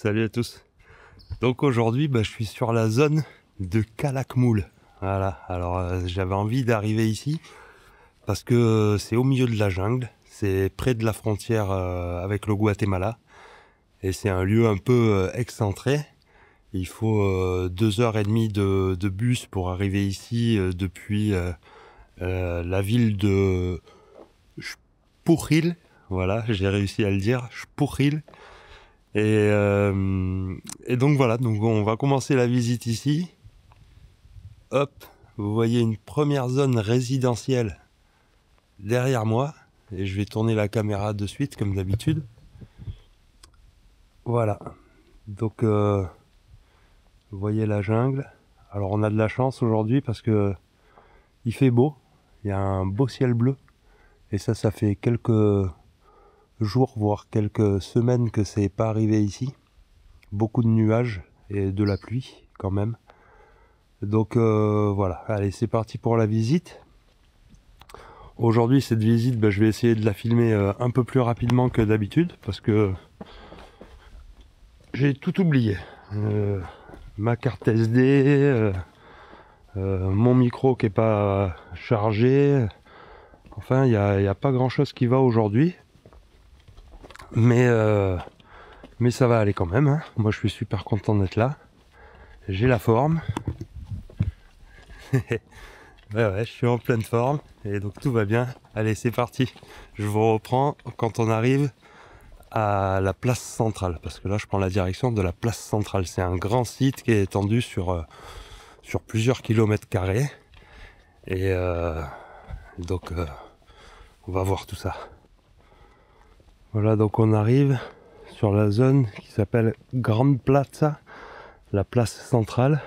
Salut à tous. Donc aujourd'hui, je suis sur la zone de Calakmul. Voilà, alors j'avais envie d'arriver ici parce que c'est au milieu de la jungle, c'est près de la frontière avec le Guatemala et c'est un lieu un peu excentré. Il faut 2 heures et demie de bus pour arriver ici depuis la ville de Xpujil. Voilà, j'ai réussi à le dire, Xpujil. Et donc voilà, donc on va commencer la visite ici. Hop, vous voyez une première zone résidentielle derrière moi. Et je vais tourner la caméra de suite comme d'habitude. Voilà, donc vous voyez la jungle. Alors on a de la chance aujourd'hui parce que il fait beau. Il y a un beau ciel bleu. Et ça fait quelques jours, voire quelques semaines que c'est pas arrivé ici. Beaucoup de nuages et de la pluie quand même. Donc voilà, allez, c'est parti pour la visite. Aujourd'hui, cette visite, je vais essayer de la filmer un peu plus rapidement que d'habitude parce que j'ai tout oublié. Ma carte SD, mon micro qui est pas chargé. Enfin, il y a pas grand chose qui va aujourd'hui. Mais ça va aller quand même, hein. Moi, je suis super content d'être là. J'ai la forme. Ouais, je suis en pleine forme et donc tout va bien. Allez, c'est parti. Je vous reprends quand on arrive à la place centrale, parce que là, je prends la direction de la place centrale. C'est un grand site qui est étendu sur plusieurs kilomètres carrés. Et donc, on va voir tout ça. Voilà, donc on arrive sur la zone qui s'appelle Grande Plaza, la place centrale.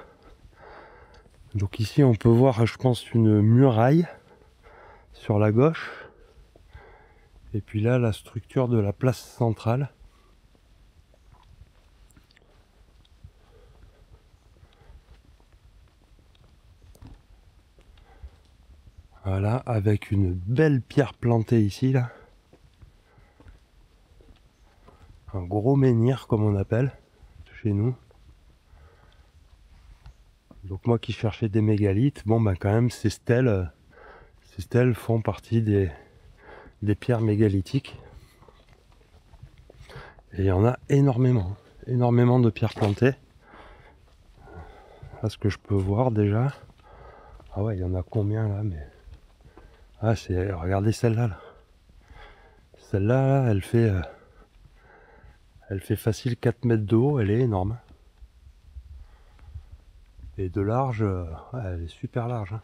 Donc ici, on peut voir, je pense, une muraille sur la gauche. Et puis là, la structure de la place centrale. Voilà, avec une belle pierre plantée ici, là. Un gros menhir, comme on appelle, chez nous. Donc moi qui cherchais des mégalithes, bon quand même, ces stèles font partie des pierres mégalithiques. Et il y en a énormément de pierres plantées. Là, ce que je peux voir déjà. Ah ouais, il y en a combien là, mais... Ah, regardez celle-là. Là. Celle-là, elle fait facile 4 mètres de haut, elle est énorme. Et de large, ouais, elle est super large. Hein.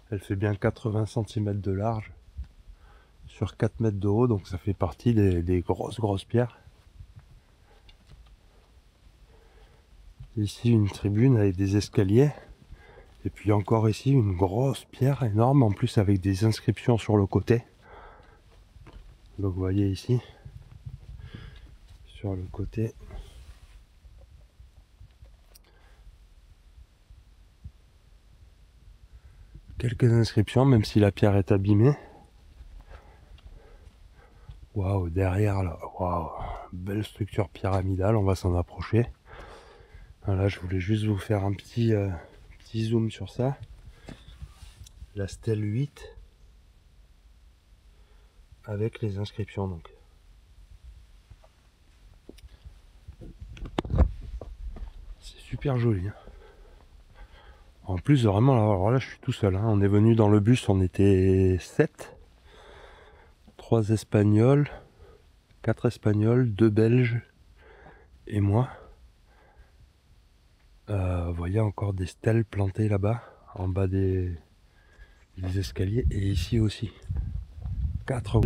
Elle fait bien 80 cm de large sur 4 mètres de haut, donc ça fait partie des grosses pierres. Ici une tribune avec des escaliers. Et puis encore ici une grosse pierre énorme, en plus avec des inscriptions sur le côté. Donc vous voyez ici, sur le côté. Quelques inscriptions, même si la pierre est abîmée. Waouh, derrière là, waouh, belle structure pyramidale, on va s'en approcher. Voilà, je voulais juste vous faire un petit zoom sur ça. La stèle 8 avec les inscriptions donc. C'est super joli. Hein. En plus vraiment, alors là je suis tout seul. Hein. On est venu dans le bus, on était 7. 3 Espagnols, 4 Espagnols, 2 Belges et moi. Vous voyez encore des stèles plantées là-bas, en bas des escaliers, et ici aussi. 4.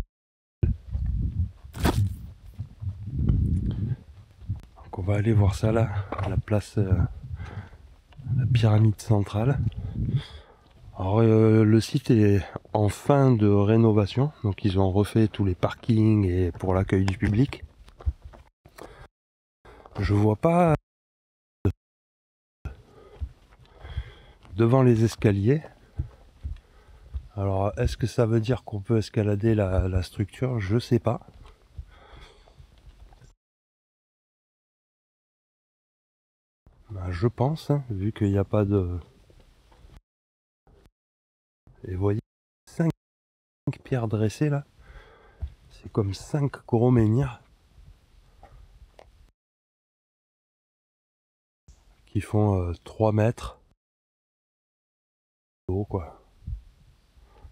Donc on va aller voir ça là, la place, la pyramide centrale. Alors le site est en fin de rénovation, donc ils ont refait tous les parkings et pour l'accueil du public. Je vois pas devant les escaliers. Alors est-ce que ça veut dire qu'on peut escalader la structure? Je sais pas. Ben, je pense, hein, vu qu'il n'y a pas de... Et vous voyez, 5 pierres dressées là. C'est comme 5 gros menhirs qui font 3 mètres de haut, quoi.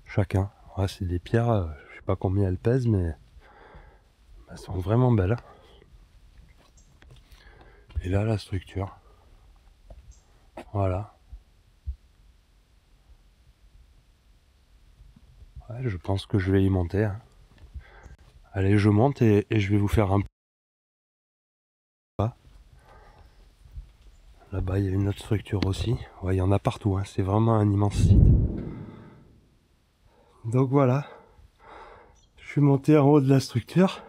Chacun. Ouais, c'est des pierres, je sais pas combien elles pèsent, mais elles sont vraiment belles. Hein. Et là, la structure. Voilà. Ouais, je pense que je vais y monter. Hein. Allez, je monte et je vais vous faire un pas. Là-bas, il y a une autre structure aussi. Ouais, il y en a partout. Hein. C'est vraiment un immense site. Donc voilà. Je suis monté en haut de la structure.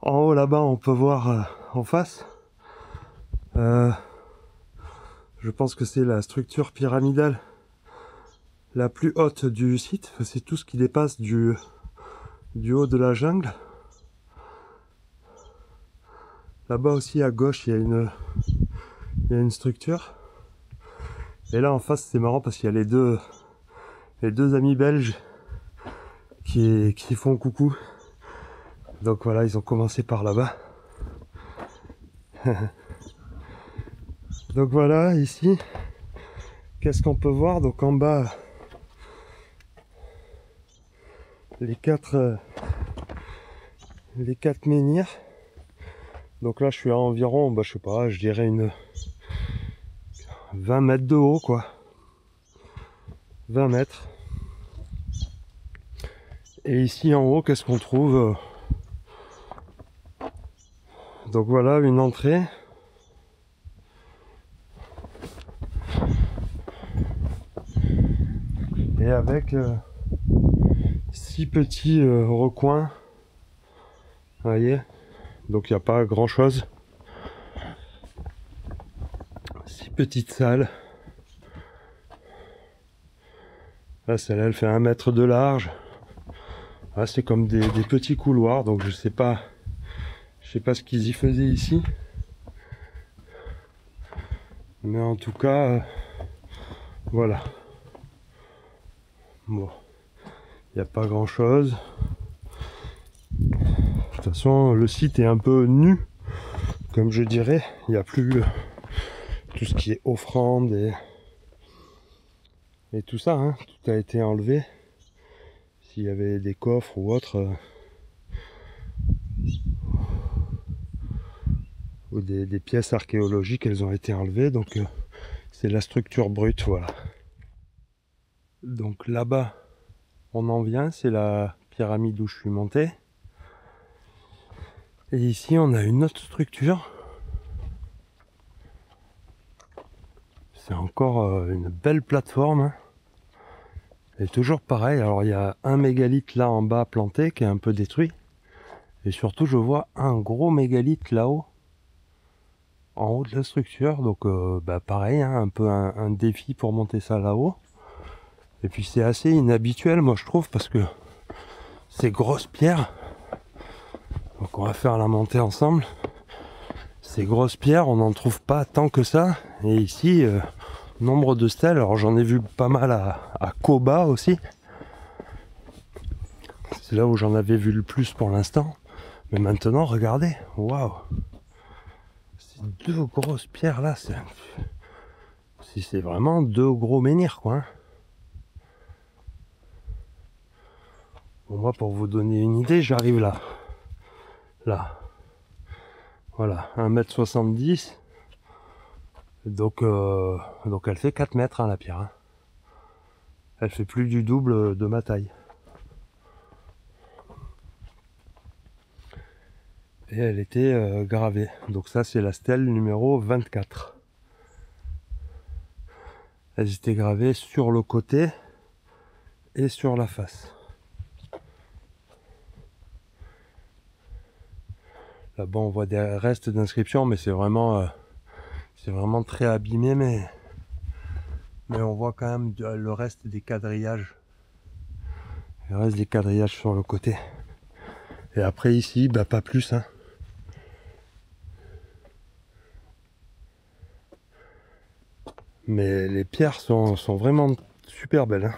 En haut, là-bas, on peut voir en face. Je pense que c'est la structure pyramidale la plus haute du site. C'est tout ce qui dépasse du haut de la jungle. Là-bas aussi à gauche il y a une structure. Et là en face c'est marrant parce qu'il y a les deux amis belges qui font coucou. Donc voilà, ils ont commencé par là-bas. Donc voilà, ici, qu'est-ce qu'on peut voir? Donc en bas, les quatre menhirs. Donc là je suis à environ, je sais pas, je dirais une 20 mètres de haut, quoi. 20 mètres. Et ici en haut, qu'est-ce qu'on trouve? Donc voilà une entrée. Et avec 6 petits recoins. Vous voyez? Donc il n'y a pas grand chose. 6 petites salles. Là, celle-là, elle fait 1 mètre de large. Là, c'est comme des petits couloirs, donc je sais pas ce qu'ils y faisaient ici. Mais en tout cas, voilà. Bon, il n'y a pas grand chose. De toute façon, le site est un peu nu, comme je dirais. Il n'y a plus tout ce qui est offrande et tout ça. Hein. Tout a été enlevé. S'il y avait des coffres ou autre, ou des pièces archéologiques, elles ont été enlevées. Donc, c'est la structure brute, voilà. Donc là-bas, on en vient, c'est la pyramide où je suis monté. Et ici, on a une autre structure. C'est encore une belle plateforme. Hein. Et toujours pareil, alors il y a un mégalithe là en bas planté qui est un peu détruit. Et surtout, je vois un gros mégalithe là-haut, en haut de la structure. Donc pareil, hein, un peu un défi pour monter ça là-haut. Et puis c'est assez inhabituel, moi je trouve, parce que ces grosses pierres, donc on va faire la montée ensemble. Ces grosses pierres, on n'en trouve pas tant que ça. Et ici, nombre de stèles, alors j'en ai vu pas mal à Koba aussi. C'est là où j'en avais vu le plus pour l'instant. Mais maintenant, regardez, waouh! Ces 2 grosses pierres là, c'est vraiment 2 gros menhirs, quoi. Hein. Bon, moi, pour vous donner une idée, j'arrive là. Là. Voilà, 1,70 m. Donc elle fait 4 mètres, hein, la pierre. Hein. Elle fait plus du double de ma taille. Et elle était gravée. Donc ça, c'est la stèle numéro 24. Elles étaient gravées sur le côté et sur la face. Là-bas, on voit des restes d'inscriptions, mais c'est vraiment très abîmé, mais on voit quand même le reste des quadrillages. Le reste des quadrillages sur le côté. Et après ici, pas plus. Hein. Mais les pierres sont vraiment super belles, hein.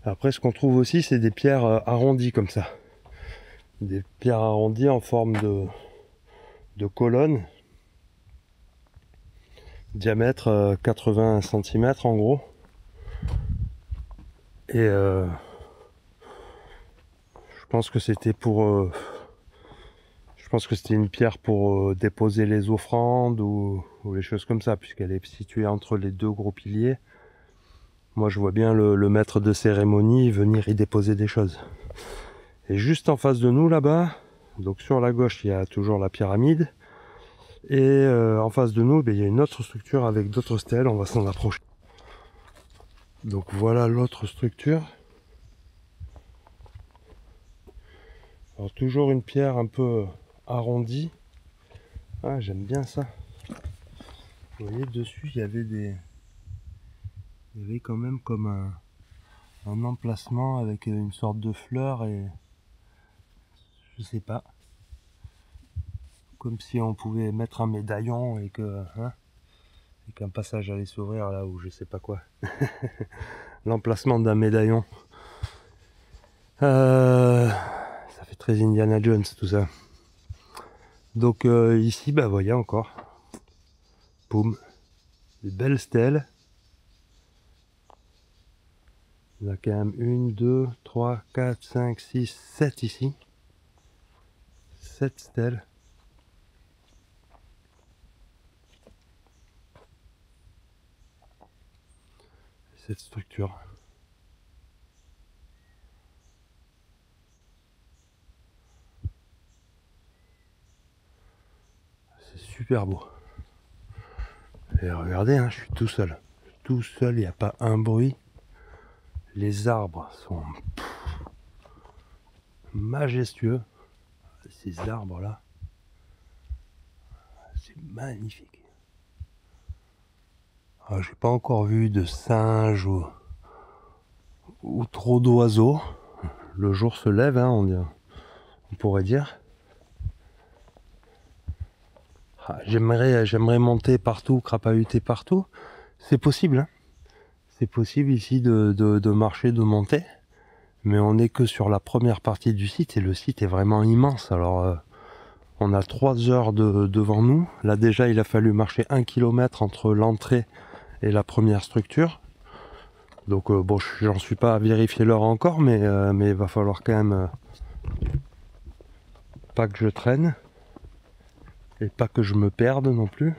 Après, ce qu'on trouve aussi, c'est des pierres arrondies comme ça. Des pierres arrondies en forme de colonne. Diamètre 80 cm en gros. Et je pense que c'était pour... je pense que c'était une pierre pour déposer les offrandes ou les choses comme ça, puisqu'elle est située entre les deux gros piliers. Moi, je vois bien le maître de cérémonie venir y déposer des choses. Et juste en face de nous, là-bas, donc sur la gauche, il y a toujours la pyramide. Et en face de nous, il y a une autre structure avec d'autres stèles. On va s'en approcher. Donc voilà l'autre structure. Alors toujours une pierre un peu arrondie. Ah, j'aime bien ça. Vous voyez, dessus, il y avait quand même comme un emplacement avec une sorte de fleur et je sais pas, comme si on pouvait mettre un médaillon et qu'un passage allait s'ouvrir là où je sais pas quoi. L'emplacement d'un médaillon. Ça fait très Indiana Jones tout ça. Donc ici, bah voyez encore. Boum. Des belles stèles. Il y en a quand même 1, 2, 3, 4, 5, 6, 7 ici. 7 stèles. Cette structure. C'est super beau. Et regardez, hein, je suis tout seul. Tout seul, il n'y a pas un bruit. Les arbres sont majestueux. Ces arbres-là, c'est magnifique. Ah, j'ai pas encore vu de singes ou trop d'oiseaux. Le jour se lève, hein, on pourrait dire. Ah, j'aimerais monter partout, crapahuter partout. C'est possible, hein. C'est possible ici de marcher, de monter. Mais on n'est que sur la première partie du site et le site est vraiment immense. Alors on a 3 heures devant nous. Là déjà il a fallu marcher 1 km entre l'entrée et la première structure. Donc bon, j'en suis pas à vérifier l'heure encore, mais il va falloir quand même pas que je traîne et pas que je me perde non plus.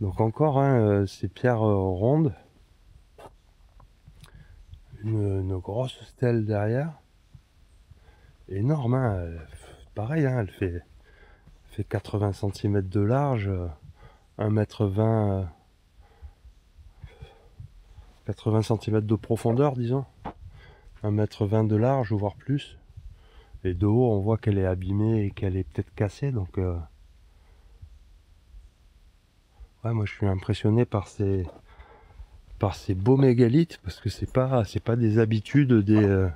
Donc encore hein, ces pierres rondes, une grosse stèle derrière, énorme, hein, pareil, hein, elle fait 80 cm de large, 1,20 m, 80 cm de profondeur, disons, 1,20 m de large, voire plus. Et de haut, on voit qu'elle est abîmée et qu'elle est peut-être cassée, donc ouais, moi je suis impressionné par ces beaux mégalithes, parce que c'est pas des habitudes des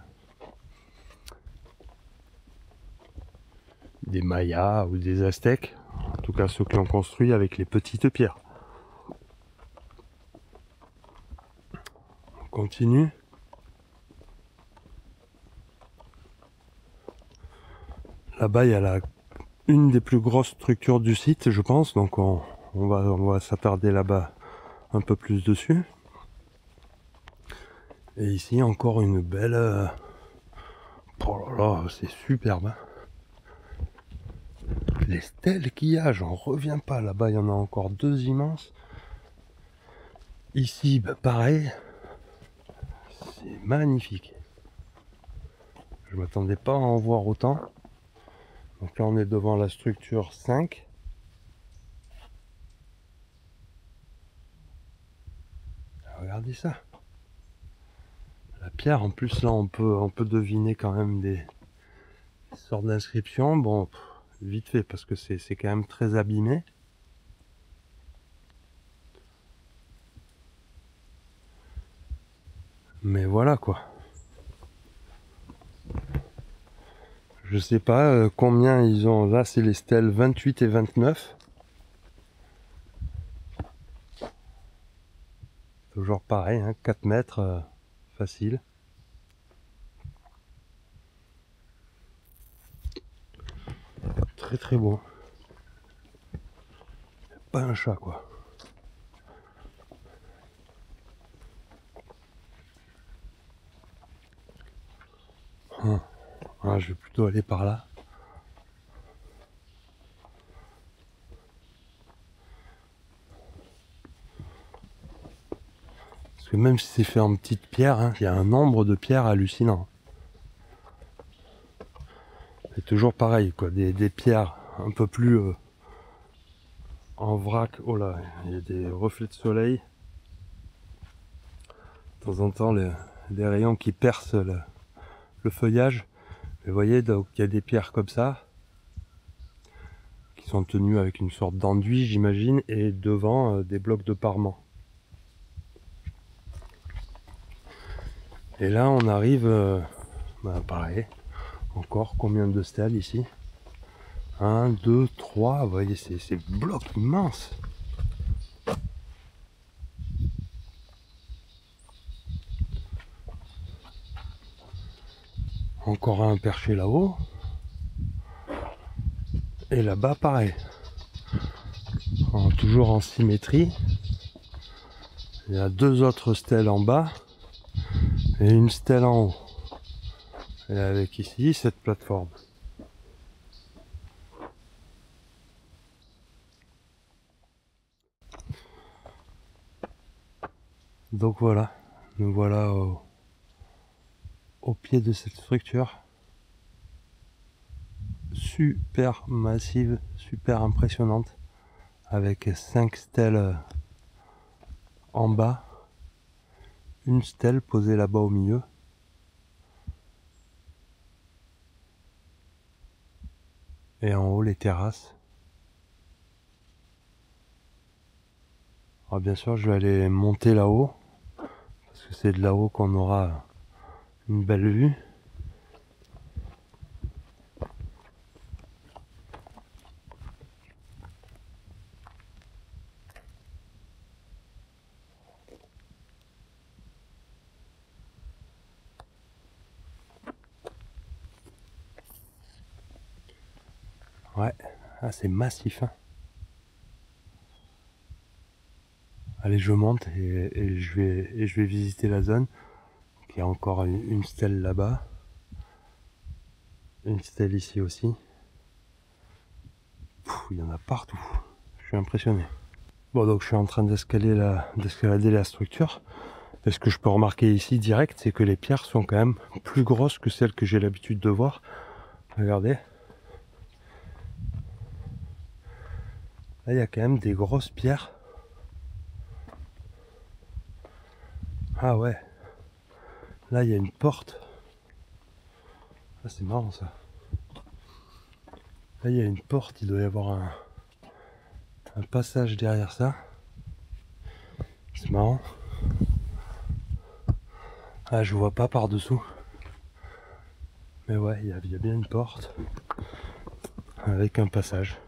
Mayas ou des Aztèques, en tout cas ceux qui ont construit avec les petites pierres. On continue. Là-bas, il y a une des plus grosses structures du site, je pense, donc on va s'attarder là-bas un peu plus dessus. Et ici, encore une belle... oh là là, c'est superbe, hein. Les stèles qu'il y a, j'en reviens pas. Là-bas, il y en a encore 2 immenses. Ici, bah, pareil. C'est magnifique. Je m'attendais pas à en voir autant. Donc là, on est devant la structure 5. Regardez ça. La pierre, en plus, là, on peut deviner quand même des sortes d'inscriptions. Bon, vite fait, parce que c'est quand même très abîmé. Mais voilà, quoi. Je sais pas combien ils ont. Là, c'est les stèles 28 et 29. Toujours pareil, hein, 4 mètres, facile. Très très beau. Pas un chat quoi. Ah, je vais plutôt aller par là. Parce que même si c'est fait en petites pierres, hein, il y a un nombre de pierres hallucinant. C'est toujours pareil, quoi, des pierres un peu plus en vrac. Oh là, il y a des reflets de soleil. De temps en temps, les rayons qui percent le feuillage. Mais vous voyez, donc il y a des pierres comme ça, qui sont tenues avec une sorte d'enduit, j'imagine, et devant des blocs de parement. Et là, on arrive, pareil, encore combien de stèles ici? 1, 2, 3, vous voyez, c'est blocs immenses. Encore un perché là-haut. Et là-bas, pareil. Toujours en symétrie. Il y a 2 autres stèles en bas et une stèle en haut. Et avec ici, cette plateforme. Donc voilà, nous voilà au pied de cette structure. Super massive, super impressionnante. Avec 5 stèles en bas. Une stèle posée là-bas au milieu. Et en haut les terrasses. Alors bien sûr je vais aller monter là-haut. Parce que c'est de là-haut qu'on aura une belle vue. Ouais, ah, c'est massif. Hein. Allez, je monte et je vais visiter la zone. Il y a encore une stèle là-bas. Une stèle ici aussi. Il y en a partout. Je suis impressionné. Bon, donc je suis en train d'escalader la structure. Et ce que je peux remarquer ici direct, c'est que les pierres sont quand même plus grosses que celles que j'ai l'habitude de voir. Regardez. Là, il y a quand même des grosses pierres. Ah ouais. Là, il y a une porte. Ah, c'est marrant ça. Là, il y a une porte. Il doit y avoir un passage derrière ça. C'est marrant. Ah, je vois pas par-dessous. Mais ouais, il y a bien une porte. Avec un passage.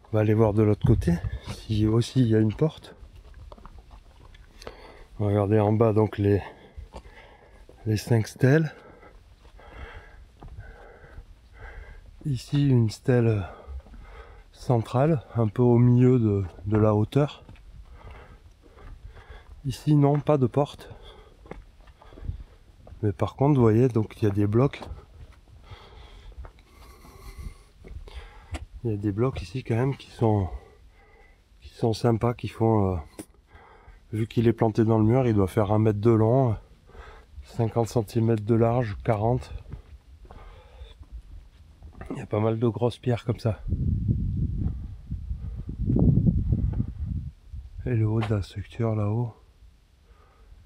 On va aller voir de l'autre côté. Si aussi il y a une porte. Regardez en bas donc les 5 stèles. Ici une stèle centrale, un peu au milieu de la hauteur. Ici non, pas de porte. Mais par contre, vous voyez, donc il y a des blocs. Il y a des blocs ici quand même qui sont sympas, qui font... vu qu'il est planté dans le mur, il doit faire 1 mètre de long, 50 cm de large, 40. Il y a pas mal de grosses pierres comme ça. Et le haut de la structure là-haut,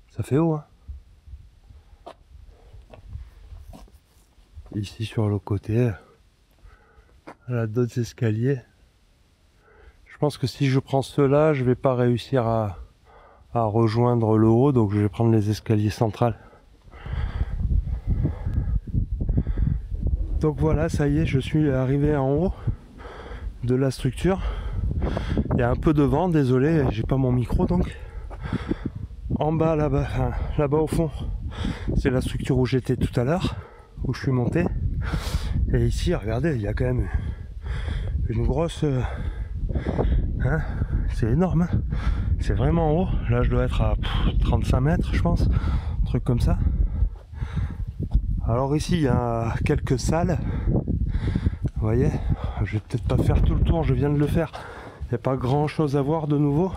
ça fait haut, hein. Ici sur le côté, là d'autres escaliers. Je pense que si je prends ceux-là, je vais pas réussir à rejoindre le haut, donc je vais prendre les escaliers centrales. Donc voilà, ça y est, je suis arrivé en haut de la structure. Il y a un peu de vent, désolé, j'ai pas mon micro donc. En bas, là-bas, enfin, là-bas au fond, c'est la structure où j'étais tout à l'heure, où je suis monté. Et ici, regardez, il y a quand même une grosse... hein, c'est énorme, hein. C'est vraiment haut. Là, je dois être à 35 mètres, je pense. Un truc comme ça. Alors ici, il y a quelques salles. Vous voyez, je vais peut-être pas faire tout le tour, je viens de le faire. Il n'y a pas grand-chose à voir de nouveau.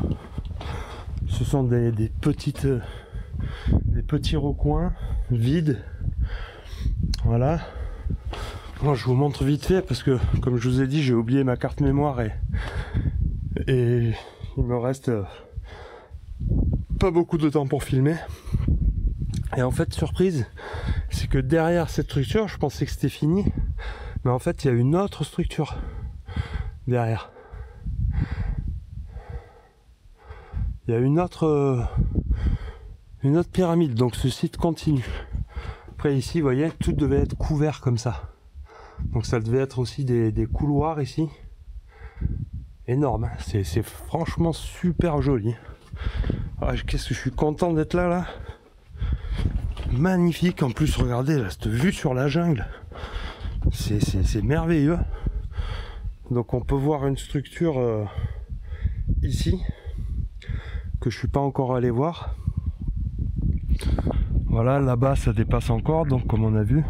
Ce sont des petits recoins vides. Voilà. Moi, je vous montre vite fait parce que, comme je vous ai dit, j'ai oublié ma carte mémoire et il me reste pas beaucoup de temps pour filmer. Et en fait, surprise, c'est que derrière cette structure, je pensais que c'était fini, mais en fait, il y a une autre structure derrière. Il y a une autre pyramide, donc ce site continue. Après ici, vous voyez, tout devait être couvert comme ça. Donc ça devait être aussi des couloirs ici. Énorme, hein. C'est franchement super joli. Ah, qu'est-ce que je suis content d'être là. Magnifique, en plus regardez là, cette vue sur la jungle. C'est merveilleux. Donc on peut voir une structure ici que je suis pas encore allé voir. Voilà, là-bas ça dépasse encore, donc comme on a vu.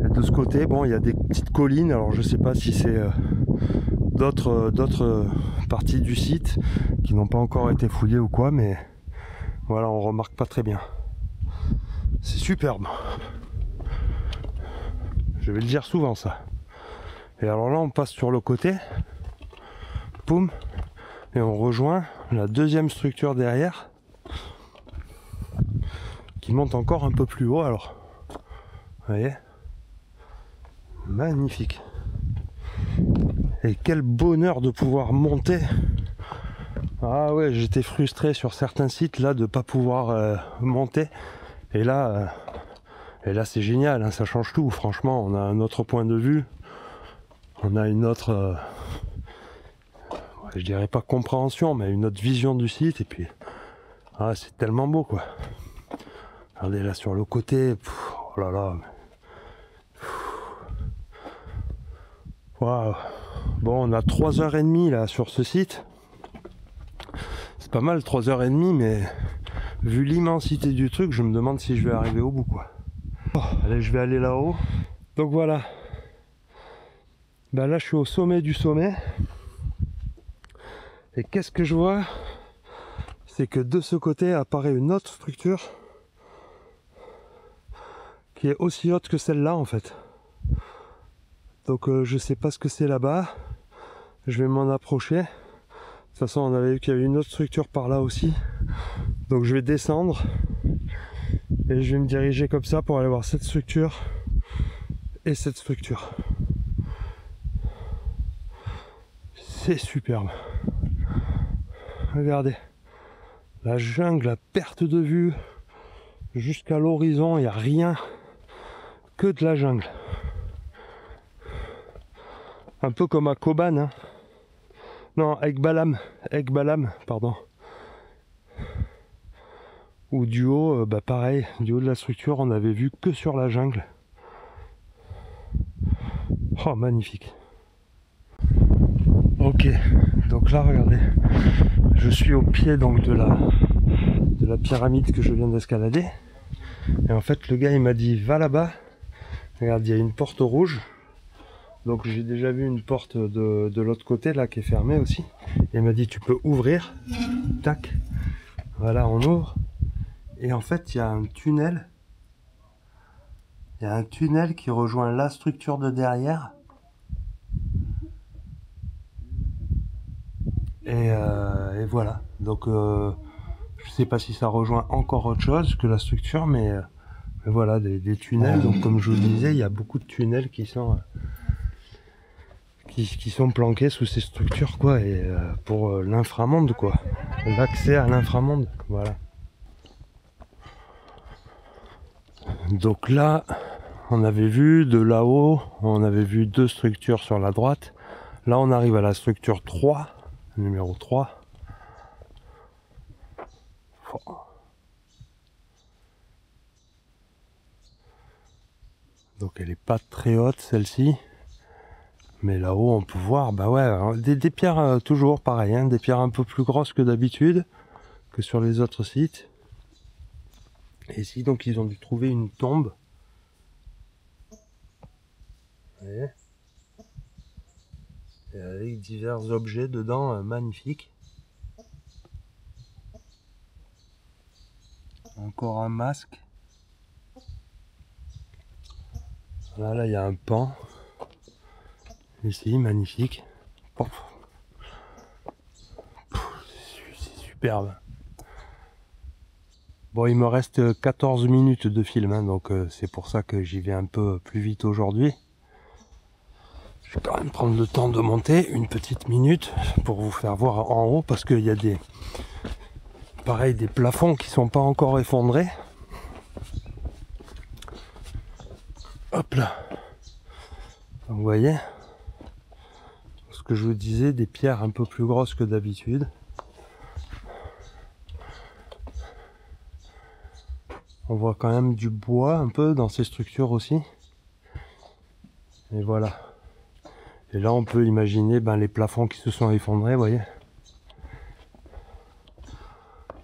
Et de ce côté, bon, il y a des petites collines, alors je sais pas si c'est d'autres parties du site qui n'ont pas encore été fouillées ou quoi, mais voilà, on remarque pas très bien. C'est superbe. Je vais le dire souvent ça. Et alors là on passe sur le côté, poum, et on rejoint la deuxième structure derrière qui monte encore un peu plus haut. Alors vous voyez, magnifique. Et quel bonheur de pouvoir monter. Ah ouais, j'étais frustré sur certains sites là de pas pouvoir monter, et là c'est génial, hein, ça change tout. Franchement, on a un autre point de vue, on a une autre je dirais pas compréhension, mais une autre vision du site. Et puis ah, c'est tellement beau quoi. Regardez là sur le côté, oh là là. Waouh. Bon, on a 3h30 là sur ce site. C'est pas mal 3h30, mais vu l'immensité du truc, je me demande si je vais arriver au bout quoi. Oh, allez, je vais aller là-haut. Donc voilà. Ben là je suis au sommet du sommet. Et qu'est-ce que je vois? C'est que de ce côté apparaît une autre structure qui est aussi haute que celle-là en fait. Donc je sais pas ce que c'est là-bas. Je vais m'en approcher. De toute façon on avait vu qu'il y avait une autre structure par là aussi. Donc je vais descendre et je vais me diriger comme ça pour aller voir cette structure et cette structure. C'est superbe. Regardez, la jungle à perte de vue jusqu'à l'horizon, il n'y a rien que de la jungle. Un peu comme à Koban, hein. Non, Ekbalam, pardon. Ou du haut, bah pareil, du haut de la structure, on avait vu que sur la jungle. Oh, magnifique. Ok, donc là, regardez, je suis au pied donc de la pyramide que je viens d'escalader. Et en fait, le gars, il m'a dit, va là-bas. Regarde, il y a une porte rouge. Donc j'ai déjà vu une porte de l'autre côté là qui est fermée aussi. Et il m'a dit tu peux ouvrir. Tac. Voilà, on ouvre. Et en fait il y a un tunnel. Il y a un tunnel qui rejoint la structure de derrière. Et voilà. Donc je sais pas si ça rejoint encore autre chose que la structure, mais voilà, des tunnels. Donc comme je vous le disais, il y a beaucoup de tunnels qui sont planqués sous ces structures quoi, et pour l'inframonde quoi, l'accès à l'inframonde, voilà. Donc là on avait vu de là-haut, on avait vu deux structures sur la droite. Là on arrive à la structure 3, numéro 3. Donc elle est pas très haute celle-ci. Mais là-haut on peut voir, bah ouais, des pierres toujours pareil, hein, des pierres un peu plus grosses que d'habitude, que sur les autres sites. Et ici donc ils ont dû trouver une tombe. Vous voyez ? Et avec divers objets dedans magnifiques. Encore un masque. Là il y a un pan. Ici, magnifique. C'est superbe. Bon, il me reste 14 minutes de film, hein, donc c'est pour ça que j'y vais un peu plus vite aujourd'hui. Je vais quand même prendre le temps de monter une petite minute pour vous faire voir en haut, parce qu'il y a des plafonds qui sont pas encore effondrés. Hop là. Donc, vous voyez, ce que je vous disais, des pierres un peu plus grosses que d'habitude. On voit quand même du bois un peu dans ces structures aussi. Et voilà. Et là on peut imaginer les plafonds qui se sont effondrés, vous voyez.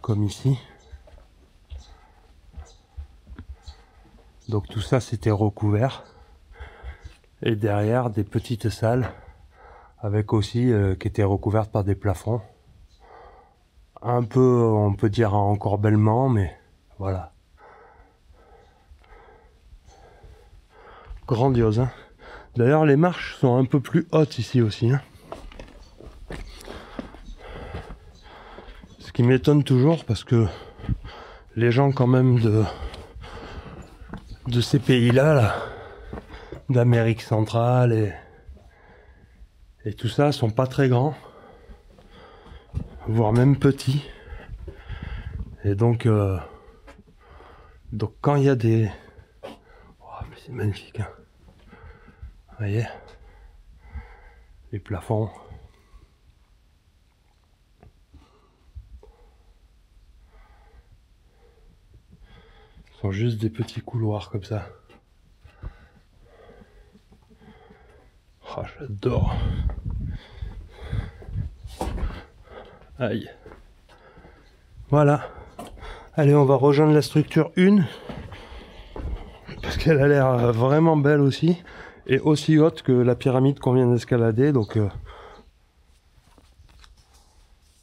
Comme ici. Donc tout ça c'était recouvert. Et derrière des petites salles avec aussi qui étaient recouvertes par des plafonds. Un peu, on peut dire encorbellement, mais voilà. Grandiose, hein. D'ailleurs les marches sont un peu plus hautes ici aussi, hein. Ce qui m'étonne toujours, parce que les gens quand même de ces pays-là, là, d'Amérique centrale et tout ça, sont pas très grands, voire même petits. Et donc quand il y a des... Oh, mais c'est magnifique, hein. Vous voyez, les plafonds. Ce sont juste des petits couloirs comme ça. Oh, j'adore. Aïe. Voilà. Allez, on va rejoindre la structure 1. Parce qu'elle a l'air vraiment belle aussi. Et aussi haute que la pyramide qu'on vient d'escalader. Donc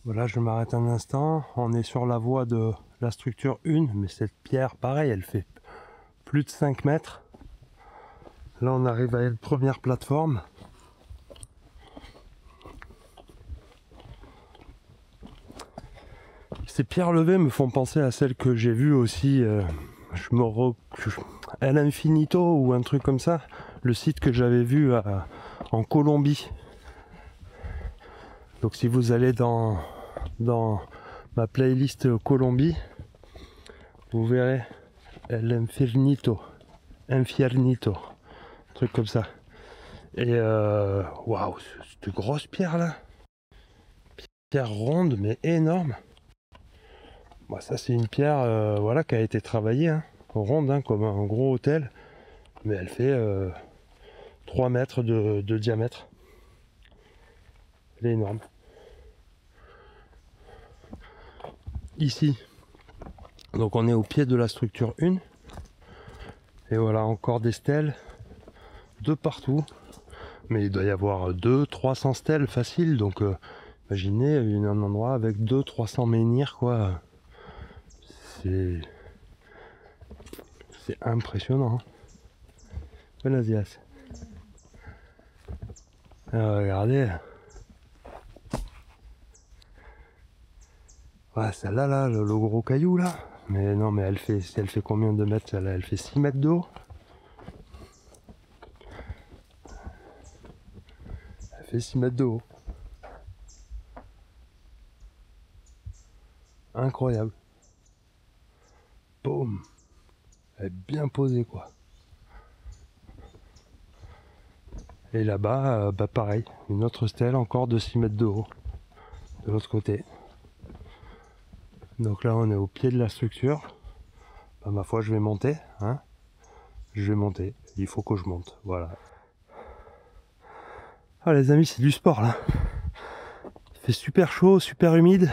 voilà, je m'arrête un instant. On est sur la voie de la structure 1. Mais cette pierre, pareil, elle fait plus de 5 mètres. Là, on arrive à la première plateforme. Ces pierres levées me font penser à celles que j'ai vues aussi, El Infinito ou un truc comme ça, le site que j'avais vu en Colombie. Donc si vous allez dans ma playlist Colombie, vous verrez El Infinito, un truc comme ça. Et waouh, cette grosse pierre là, pierre ronde mais énorme. Bon, ça c'est une pierre voilà, qui a été travaillée, hein, ronde, hein, comme un gros hôtel, mais elle fait 3 mètres de diamètre. Elle est énorme. Ici, donc on est au pied de la structure 1, et voilà encore des stèles de partout, mais il doit y avoir 200-300 stèles facile, donc imaginez un endroit avec 200-300 menhirs, quoi. C'est impressionnant. Buenos días. Regardez. Ouais, celle-là, là, le gros caillou là. Mais non, mais elle fait combien de mètres celle-là? Elle fait 6 mètres de haut. Elle fait 6 mètres de haut. Incroyable. Boum. Elle est bien posée, quoi. Et là-bas, pareil, une autre stèle encore de 6 mètres de haut. De l'autre côté. Donc là, on est au pied de la structure. Ma foi, je vais monter, hein. Je vais monter. il faut que je monte, voilà. Ah les amis, c'est du sport là. Il fait super chaud, super humide.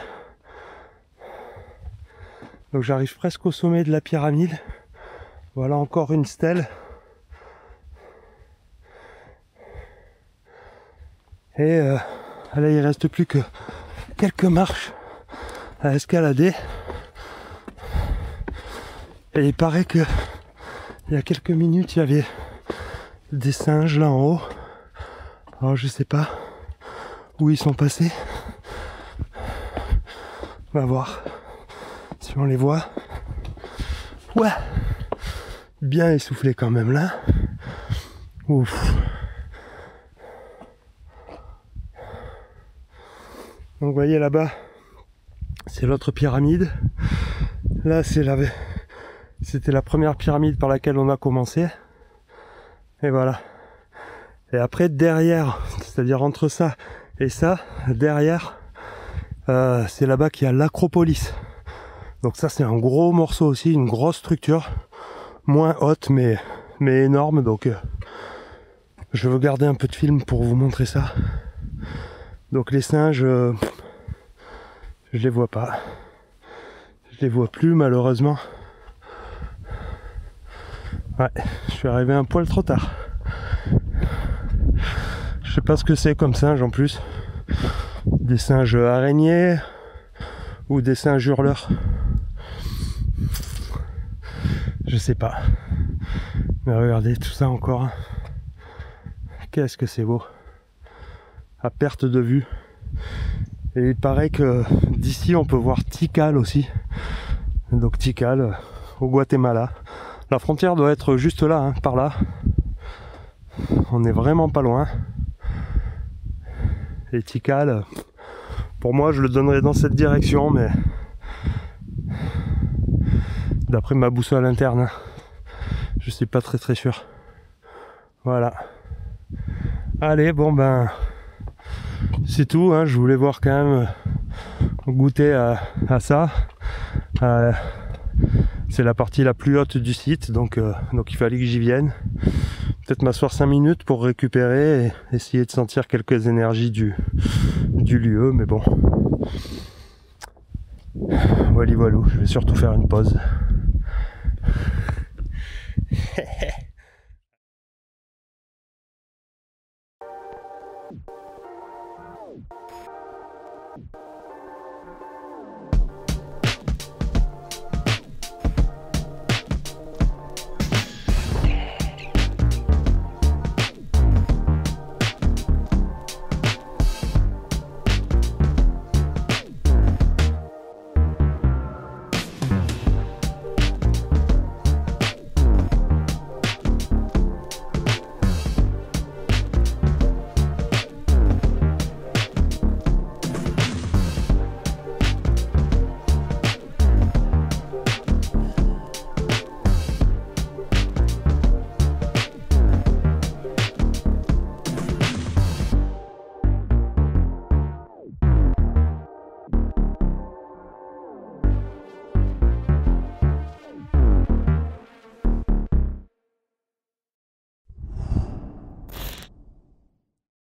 Donc j'arrive presque au sommet de la pyramide. Voilà encore une stèle. Et là il reste plus que quelques marches à escalader. Et il paraît que il y a quelques minutes il y avait des singes là en haut. Alors je sais pas où ils sont passés. On va voir si on les voit. Ouais, bien essoufflé quand même là. Ouf. Donc vous voyez là-bas, c'est l'autre pyramide. Là c'était la première pyramide par laquelle on a commencé. Et voilà. Et après derrière, c'est-à-dire entre ça et ça, derrière, c'est là-bas qu'il y a l'Acropolis. Donc ça c'est un gros morceau aussi, une grosse structure, moins haute mais énorme. Donc je veux garder un peu de film pour vous montrer ça. Donc les singes, je les vois pas. Je les vois plus malheureusement. Ouais, je suis arrivé un poil trop tard. Je sais pas ce que c'est comme singe en plus. Des singes araignées ou des singes hurleurs. Je sais pas. Mais regardez tout ça encore. Qu'est-ce que c'est beau. À perte de vue. Et il paraît que d'ici on peut voir Tikal aussi. Donc Tikal au Guatemala. La frontière doit être juste là, hein, par là. On est vraiment pas loin. Et Tikal, pour moi je le donnerais dans cette direction, mais d'après ma boussole interne, je suis pas très sûr. Voilà. Allez, bon ben c'est tout, hein, je voulais voir quand même goûter à ça. C'est la partie la plus haute du site, donc il fallait que j'y vienne. Peut-être m'asseoir 5 minutes pour récupérer et essayer de sentir quelques énergies du lieu, mais bon. Voilà, je vais surtout faire une pause.